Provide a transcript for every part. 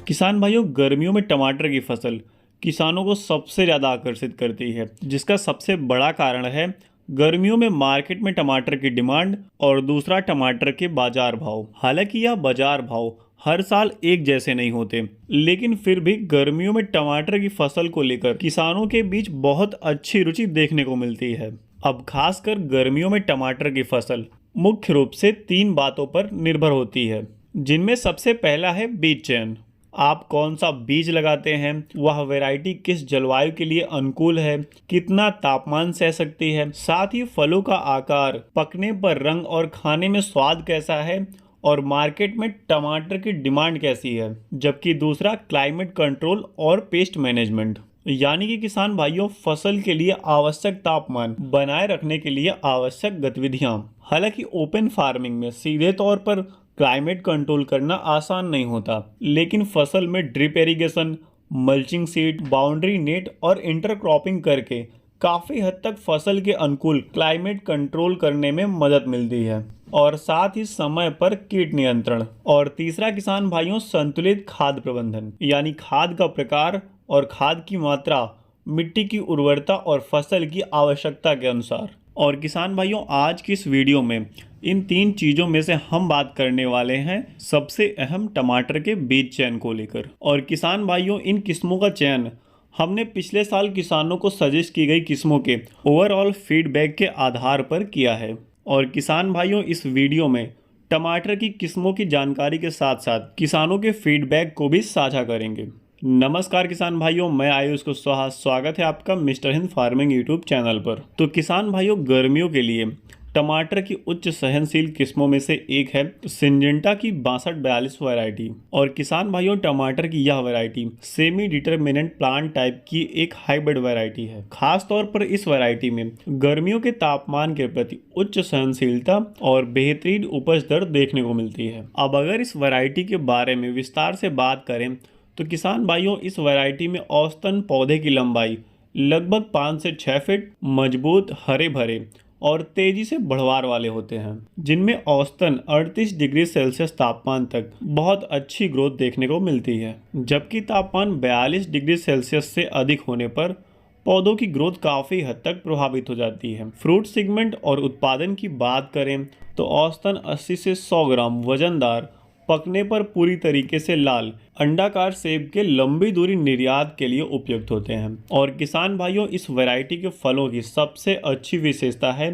किसान भाइयों, गर्मियों में टमाटर की फसल किसानों को सबसे ज़्यादा आकर्षित करती है, जिसका सबसे बड़ा कारण है गर्मियों में मार्केट में टमाटर की डिमांड और दूसरा टमाटर के बाजार भाव। हालांकि यह बाजार भाव हर साल एक जैसे नहीं होते, लेकिन फिर भी गर्मियों में टमाटर की फसल को लेकर किसानों के बीच बहुत अच्छी रुचि देखने को मिलती है। अब खासकर गर्मियों में टमाटर की फसल मुख्य रूप से 3 बातों पर निर्भर होती है, जिनमें सबसे पहला है बीज चयन। आप कौन सा बीज लगाते हैं, वह वैरायटी किस जलवायु के लिए अनुकूल है, कितना तापमान सह सकती है, साथ ही फलों का आकार, पकने पर रंग और खाने में स्वाद कैसा है और मार्केट में टमाटर की डिमांड कैसी है। जबकि दूसरा क्लाइमेट कंट्रोल और पेस्ट मैनेजमेंट, यानी कि किसान भाइयों फसल के लिए आवश्यक तापमान बनाए रखने के लिए आवश्यक गतिविधियां। हालांकि ओपन फार्मिंग में सीधे तौर पर क्लाइमेट कंट्रोल करना आसान नहीं होता, लेकिन फसल में drip irrigation, mulching seed, boundary net और इंटरक्रॉपिंग करके काफ़ी हद तक फसल के अनुकूल क्लाइमेट कंट्रोल करने में मदद मिलती है और साथ ही समय पर कीट नियंत्रण। और तीसरा किसान भाइयों, संतुलित खाद प्रबंधन, यानी खाद का प्रकार और खाद की मात्रा मिट्टी की उर्वरता और फसल की आवश्यकता के अनुसार। और किसान भाइयों, आज की इस वीडियो में इन 3 चीज़ों में से हम बात करने वाले हैं सबसे अहम टमाटर के बीज चयन को लेकर। और किसान भाइयों, इन किस्मों का चयन हमने पिछले साल किसानों को सजेस्ट की गई किस्मों के ओवरऑल फीडबैक के आधार पर किया है। और किसान भाइयों, इस वीडियो में टमाटर की किस्मों की जानकारी के साथ साथ किसानों के फीडबैक को भी साझा करेंगे। नमस्कार किसान भाइयों, मैं आयुष कुशवाहा, स्वागत है आपका mister Hind farming YouTube channel पर। तो किसान भाइयों, गर्मियों के लिए टमाटर की उच्च सहनशील किस्मों में से एक है सिंजेंटा की 6242 वैरायटी। और किसान भाइयों, टमाटर की यह variety semi determinant plant type की एक हाइब्रिड वैरायटी है। खास तौर पर इस वैरायटी में गर्मियों के तापमान के प्रति उच्च सहनशीलता और बेहतरीन उपज दर देखने को मिलती है। अब अगर इस वैरायटी के बारे में विस्तार से बात करें तो किसान भाइयों, इस वैरायटी में औसतन पौधे की लंबाई लगभग 5 से 6 फीट, मजबूत, हरे भरे और तेजी से बढ़वार वाले होते हैं, जिनमें औसतन 38 डिग्री सेल्सियस तापमान तक बहुत अच्छी ग्रोथ देखने को मिलती है। जबकि तापमान 42 डिग्री सेल्सियस से अधिक होने पर पौधों की ग्रोथ काफ़ी हद तक प्रभावित हो जाती है। फ्रूट सेगमेंट और उत्पादन की बात करें तो औसतन 80 से 100 ग्राम वजनदार, पकने पर पूरी तरीके से लाल अंडाकार सेब के लंबी दूरी निर्यात के लिए उपयुक्त होते हैं। और किसान भाइयों, इस वैरायटी के फलों की सबसे अच्छी विशेषता है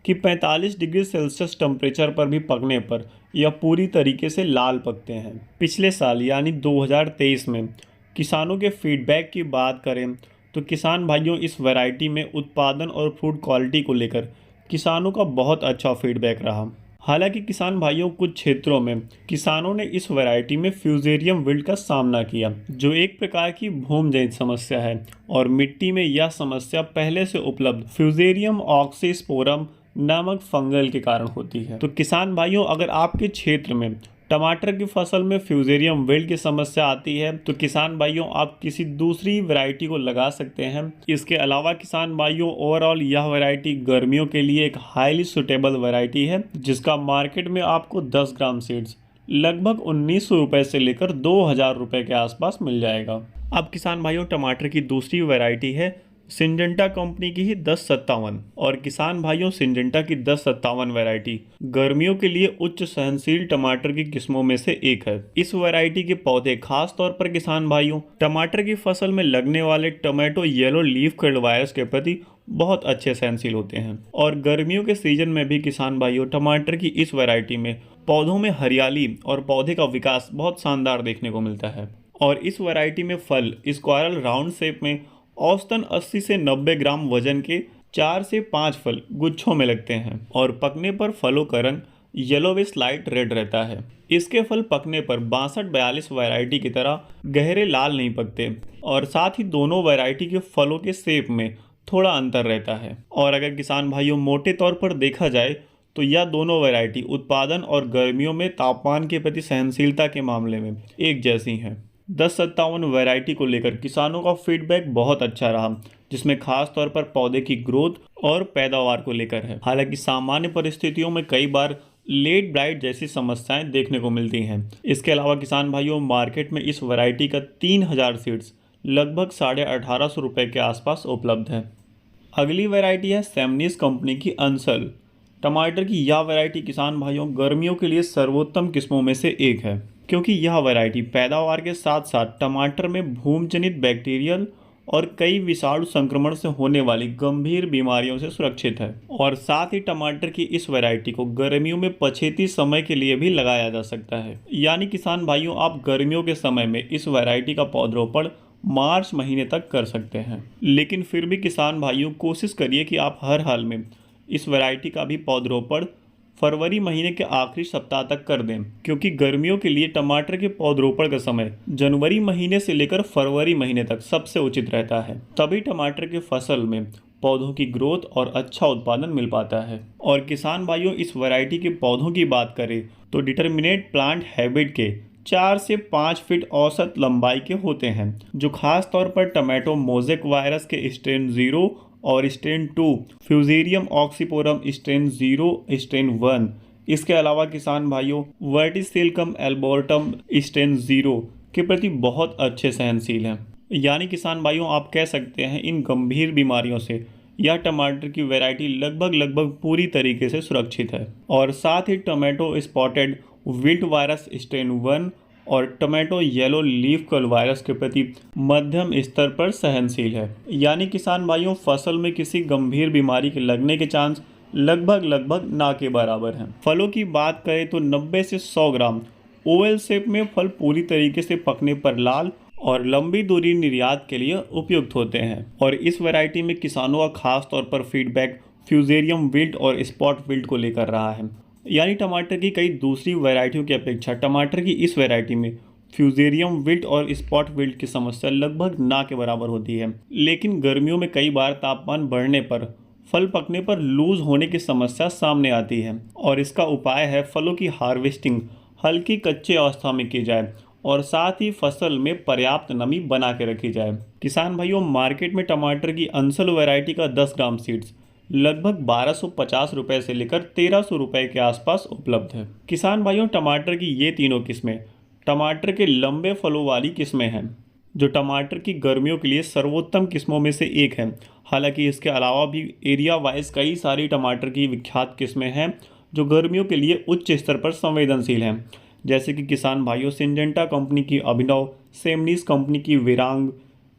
कि 45 डिग्री सेल्सियस टेम्परेचर पर भी पकने पर यह पूरी तरीके से लाल पकते हैं। पिछले साल यानी 2023 में किसानों के फीडबैक की बात करें तो किसान भाइयों, इस वैरायटी में उत्पादन और फूड क्वालिटी को लेकर किसानों का बहुत अच्छा फीडबैक रहा। हालांकि किसान भाइयों, कुछ क्षेत्रों में किसानों ने इस वैरायटी में फ्यूजेरियम विल्ट का सामना किया, जो एक प्रकार की भूमजनित समस्या है और मिट्टी में यह समस्या पहले से उपलब्ध फ्यूजेरियम ऑक्सीस्पोरम नामक फंगल के कारण होती है। तो किसान भाइयों, अगर आपके क्षेत्र में टमाटर की फसल में फ्यूजेरियम विल्ट की समस्या आती है तो किसान भाइयों, आप किसी दूसरी वैरायटी को लगा सकते हैं। इसके अलावा किसान भाइयों, ओवरऑल यह वैरायटी गर्मियों के लिए एक हाईली सुटेबल वैरायटी है, जिसका मार्केट में आपको 10 ग्राम सीड्स लगभग 1900 रुपये से लेकर 2000 रुपये के आसपास मिल जाएगा। अब किसान भाइयों, टमाटर की दूसरी वैरायटी है सिंजेंटा कंपनी की ही 1057। और किसान भाइयों, सिंजेंटा की 1057 वैरायटी गर्मियों के लिए उच्च सहनशील टमाटर की किस्मों में से एक है। इस वैरायटी के पौधे खास तौर पर किसान भाइयों टमाटर की फसल में लगने वाले tomato yellow leaf curl virus के प्रति बहुत अच्छे सहनशील होते हैं। और गर्मियों के सीजन में भी किसान भाइयों टमाटर की इस वैरायटी में पौधों में हरियाली और पौधे का विकास बहुत शानदार देखने को मिलता है। और इस वैरायटी में फल स्क्वायरल राउंड शेप में औसतन 80 से 90 ग्राम वजन के 4 से 5 फल गुच्छों में लगते हैं और पकने पर फलों का रंग येलोविश लाइट रेड रहता है। इसके फल पकने पर 6242 वैरायटी की तरह गहरे लाल नहीं पकते और साथ ही दोनों वैरायटी के फलों के शेप में थोड़ा अंतर रहता है। और अगर किसान भाइयों मोटे तौर पर देखा जाए तो यह दोनों वैरायटी उत्पादन और गर्मियों में तापमान के प्रति सहनशीलता के मामले में एक जैसी हैं। 1057 वैरायटी को लेकर किसानों का फीडबैक बहुत अच्छा रहा, जिसमें खास तौर पर पौधे की ग्रोथ और पैदावार को लेकर है। हालांकि सामान्य परिस्थितियों में कई बार लेट ब्राइट जैसी समस्याएं देखने को मिलती हैं। इसके अलावा किसान भाइयों, मार्केट में इस वैरायटी का 3000 सीड्स लगभग 1850 रुपये के आसपास उपलब्ध है। अगली वैरायटी है सेमनीस कंपनी की अंसल। टमाटर की यह वैरायटी किसान भाइयों गर्मियों के लिए सर्वोत्तम किस्मों में से एक है, क्योंकि यह वैरायटी पैदावार के साथ साथ टमाटर में भूम जनित बैक्टीरियल और कई विषाणु संक्रमण से होने वाली गंभीर बीमारियों से सुरक्षित है। और साथ ही टमाटर की इस वैरायटी को गर्मियों में पछेती समय के लिए भी लगाया जा सकता है। यानी किसान भाइयों, आप गर्मियों के समय में इस वैरायटी का पौधरोपण मार्च महीने तक कर सकते हैं। लेकिन फिर भी किसान भाइयों, कोशिश करिए कि आप हर हाल में इस वैरायटी का भी पौधरोपण फरवरी महीने के आखिरी सप्ताह तक कर दें, क्योंकि गर्मियों के लिए टमाटर के पौधरोपण का समय जनवरी महीने से लेकर फरवरी महीने तक सबसे उचित रहता है। तभी टमाटर की फसल में पौधों की ग्रोथ और अच्छा उत्पादन मिल पाता है। और किसान भाइयों, इस वैरायटी के पौधों की बात करें तो डिटर्मिनेट प्लांट हैबिट के 4 से 5 फीट औसत लंबाई के होते हैं, जो खास तौर पर टमाटो मोज़ेक वायरस के स्ट्रेन 0 और स्ट्रेन 2, फ्यूजेरियम ऑक्सीपोरम स्ट्रेन 0, स्ट्रेन 1, इसके अलावा किसान भाइयों वर्टिसिलिकम एल्बोर्टम स्ट्रेन 0 के प्रति बहुत अच्छे सहनशील हैं। यानी किसान भाइयों, आप कह सकते हैं इन गंभीर बीमारियों से यह टमाटर की वैरायटी लगभग पूरी तरीके से सुरक्षित है। और साथ ही tomato spotted wilt virus strain 1 और tomato yellow leaf curl virus के प्रति मध्यम स्तर पर सहनशील है। यानी किसान भाइयों, फसल में किसी गंभीर बीमारी के लगने के चांस लगभग ना के बराबर हैं। फलों की बात करें तो 90 से 100 ग्राम ओवल शेप में फल पूरी तरीके से पकने पर लाल और लंबी दूरी निर्यात के लिए उपयुक्त होते हैं। और इस वैरायटी में किसानों का खास तौर पर फीडबैक फ्यूजेरियम विल्ट और स्पॉट विल्ट को लेकर रहा है। यानी टमाटर की कई दूसरी वैरायटियों की अपेक्षा टमाटर की इस वैरायटी में फ्यूजेरियम विल्ट और स्पॉट विल्ट की समस्या लगभग ना के बराबर होती है। लेकिन गर्मियों में कई बार तापमान बढ़ने पर फल पकने पर लूज होने की समस्या सामने आती है, और इसका उपाय है फलों की हार्वेस्टिंग हल्की कच्चे अवस्था में की जाए और साथ ही फसल में पर्याप्त नमी बना के रखी जाए। किसान भाइयों, मार्केट में टमाटर की अंसल वैरायटी का 10 ग्राम सीड्स लगभग 1250 रुपये से लेकर 1300 रुपये के आसपास उपलब्ध है। किसान भाइयों, टमाटर की ये तीनों किस्में टमाटर के लंबे फलों वाली किस्में हैं, जो टमाटर की गर्मियों के लिए सर्वोत्तम किस्मों में से एक है। हालांकि इसके अलावा भी एरिया वाइज कई सारी टमाटर की विख्यात किस्में हैं जो गर्मियों के लिए उच्च स्तर पर संवेदनशील हैं, जैसे कि किसान भाइयों सिंजेंटा कंपनी की अभिनव, सेमनीस कंपनी की विरांग,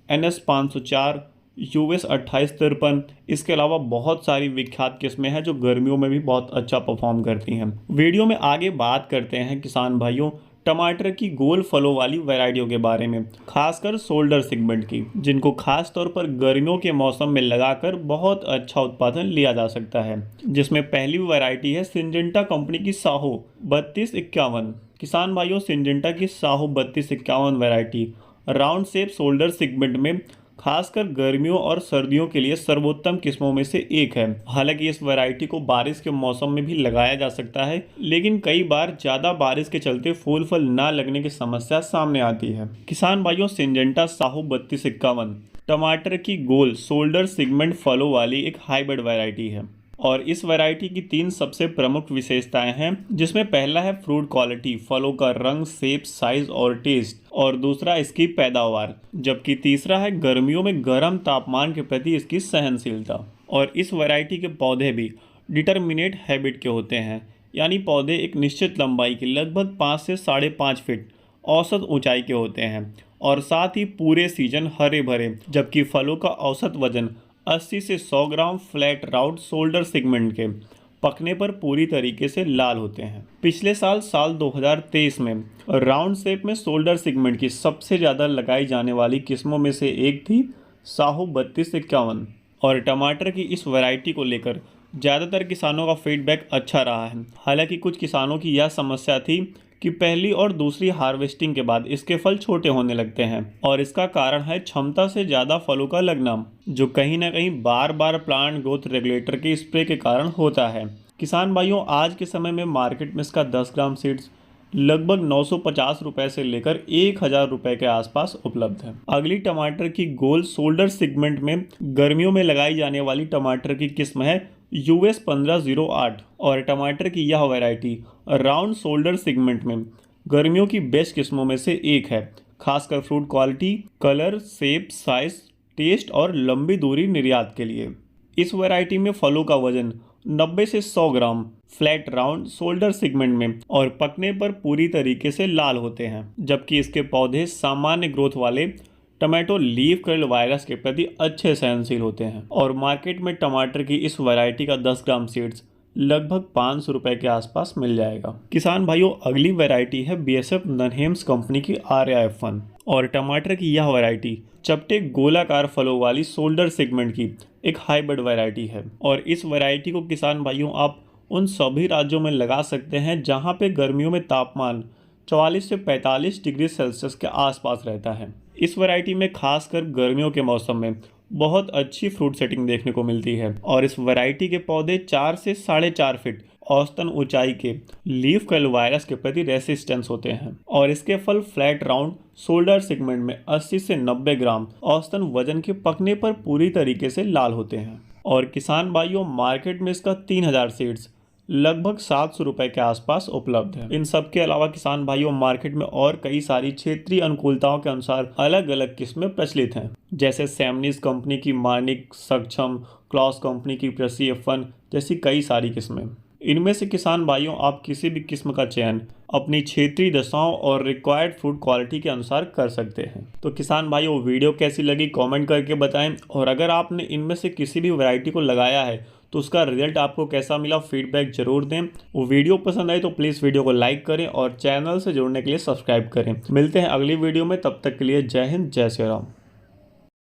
NS 504, US 2853। इसके अलावा बहुत सारी विख्यात किस्में हैं जो गर्मियों में भी बहुत अच्छा परफॉर्म करती हैं। वीडियो में आगे बात करते हैं किसान भाइयों टमाटर की गोल फलों वाली वैरायटियों के बारे में, खासकर शोल्डर सेगमेंट की, जिनको खास तौर पर गर्मियों के मौसम में लगाकर बहुत अच्छा उत्पादन लिया जा सकता है। जिसमें पहली वैरायटी है सिंजेंटा कंपनी की साहो 3251। किसान भाइयों, सिंजेंटा की Saho 3251 variety round shape shoulder segment में खासकर गर्मियों और सर्दियों के लिए सर्वोत्तम किस्मों में से एक है। हालांकि इस वैरायटी को बारिश के मौसम में भी लगाया जा सकता है, लेकिन कई बार ज़्यादा बारिश के चलते फूल फल ना लगने की समस्या सामने आती है। किसान भाइयों, सिंजेंटा साहू 3251 टमाटर की गोल शोल्डर सेगमेंट फलों वाली एक हाइब्रिड वैरायटी है, और इस वैरायटी की 3 सबसे प्रमुख विशेषताएं हैं, जिसमें पहला है फ्रूट क्वालिटी, फलों का रंग, शेप, साइज और टेस्ट, और दूसरा इसकी पैदावार, जबकि तीसरा है गर्मियों में गर्म तापमान के प्रति इसकी सहनशीलता। और इस वैरायटी के पौधे भी डिटर्मिनेट हैबिट के होते हैं, यानी पौधे एक निश्चित लंबाई के लगभग 5 से 5.5 फीट औसत ऊंचाई के होते हैं, और साथ ही पूरे सीजन हरे भरे, जबकि फलों का औसत वजन 80 से 100 ग्राम फ्लैट राउंड शोल्डर सेगमेंट के पकने पर पूरी तरीके से लाल होते हैं। पिछले साल 2023 में राउंड शेप में शोल्डर सेगमेंट की सबसे ज़्यादा लगाई जाने वाली किस्मों में से एक थी साहू 3251, और टमाटर की इस वैरायटी को लेकर ज़्यादातर किसानों का फीडबैक अच्छा रहा है। हालांकि कुछ किसानों की यह समस्या थी कि पहली और दूसरी हार्वेस्टिंग के बाद इसके फल छोटे होने लगते हैं, और इसका कारण है क्षमता से ज़्यादा फलों का लगना, जो कहीं ना कहीं बार बार प्लांट ग्रोथ रेगुलेटर के स्प्रे के कारण होता है। किसान भाइयों, आज के समय में मार्केट में इसका 10 ग्राम सीड्स लगभग 950 रुपये से लेकर 1000 रुपये के आसपास उपलब्ध है। अगली टमाटर की गोल शोल्डर सेगमेंट में गर्मियों में लगाई जाने वाली टमाटर की किस्म है US 1508 और टमाटर की यह वैरायटी राउंड शोल्डर सेगमेंट में गर्मियों की बेस्ट किस्मों में से एक है, खासकर fruit quality, colour, shape, size, taste और लंबी दूरी निर्यात के लिए। इस वैरायटी में फलों का वजन 90 से 100 ग्राम, फ्लैट राउंड शोल्डर सेगमेंट में और पकने पर पूरी तरीके से लाल होते हैं, जबकि इसके पौधे सामान्य ग्रोथ वाले टमाटो लीफ कर्ल वायरस के प्रति अच्छे सहनशील होते हैं। और मार्केट में टमाटर की इस वैरायटी का 10 ग्राम सीड्स लगभग 500 रुपए के आसपास मिल जाएगा। किसान भाइयों, अगली वैरायटी है BSF ननहेम्स कंपनी की RIF1 और टमाटर की यह वैरायटी चपटे गोलाकार फलों वाली शोल्डर सेगमेंट की एक हाइब्रिड वैरायटी है। और इस वैरायटी को किसान भाइयों आप उन सभी राज्यों में लगा सकते हैं जहां पे गर्मियों में तापमान 44 से 45 डिग्री सेल्सियस के आसपास रहता है। इस वैरायटी में खासकर गर्मियों के मौसम में बहुत अच्छी फ्रूट सेटिंग देखने को मिलती है और इस वैरायटी के पौधे 4 से 4.5 फीट औसतन ऊंचाई के लीफ कर्ल वायरस के प्रति रेसिस्टेंस होते हैं और इसके फल फ्लैट राउंड शोल्डर सेगमेंट में 80 से 90 ग्राम औसतन वजन के पकने पर पूरी तरीके से लाल होते हैं। और किसान भाइयों, मार्केट में इसका 3000 सीड्स लगभग 700 रुपए के आसपास उपलब्ध है। इन सब के अलावा किसान भाइयों, मार्केट में और कई सारी क्षेत्रीय अनुकूलताओं के अनुसार अलग अलग किस्में प्रचलित हैं, जैसे सैमनीज कंपनी की मार्निक, सक्षम, क्लॉस कंपनी की प्रसी F1 जैसी कई सारी किस्में। इनमें से किसान भाइयों आप किसी भी किस्म का चयन अपनी क्षेत्रीय दशाओं और रिक्वायर्ड फूड क्वालिटी के अनुसार कर सकते हैं। तो किसान भाइयों, वीडियो कैसी लगी कमेंट करके बताएं और अगर आपने इनमें से किसी भी वैरायटी को लगाया है तो उसका रिजल्ट आपको कैसा मिला फीडबैक जरूर दें। वो वीडियो पसंद आए तो प्लीज़ वीडियो को लाइक करें और चैनल से जुड़ने के लिए सब्सक्राइब करें। मिलते हैं अगली वीडियो में, तब तक के लिए जय हिंद, जय श्री राम।